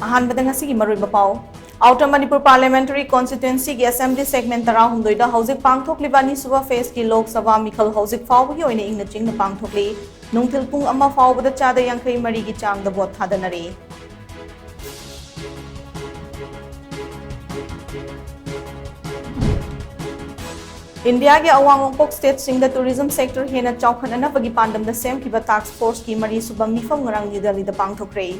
अहानबदा ngasi gi maroi bapau Outer Manipur Parliamentary Constituency की Assembly Segment तरा हुंदोइदा हौजिक पांगथोकलिबा निसुबा face की लोक सभा मिखल हौजिक फावगी ओइने इंगना चिंगना पांगथोकली नुंगथिल पुंग अमा फावबदा चादा यांखै मरी की चांगदा बोट थादनरी इंडिया के अवांग नोंपोक स्टेट सिंग द टूरिज्म सेक्टर हेना चौखननबगी पांडमदा सेमखिबा टास्क फोर्स की मरी सुबा मिफम ngरang न्यू दिल्ली दा पांगथोकरे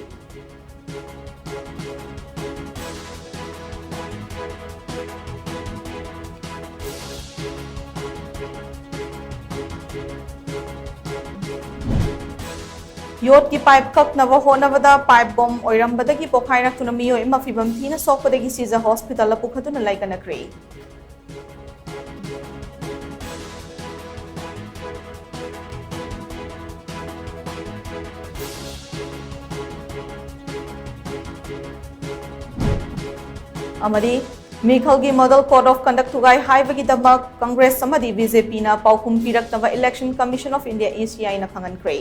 योट की पाइप कक्नब होनबदा पाइप बम ओइरंबदगी पोखाइरक्तुना मियोय अमा फिबम थीना सोकपदगी सीजा हॉस्पिटल पुखतुना लाइकनक्रे अमरी मिखल की मॉडल कोड ऑफ कंडक्ट तुगाई हाइबगी दमक कांग्रेस समदि बीजेपी ना पाउखुम पिरक्तबा election commission of India ECI ना खंगनक्रे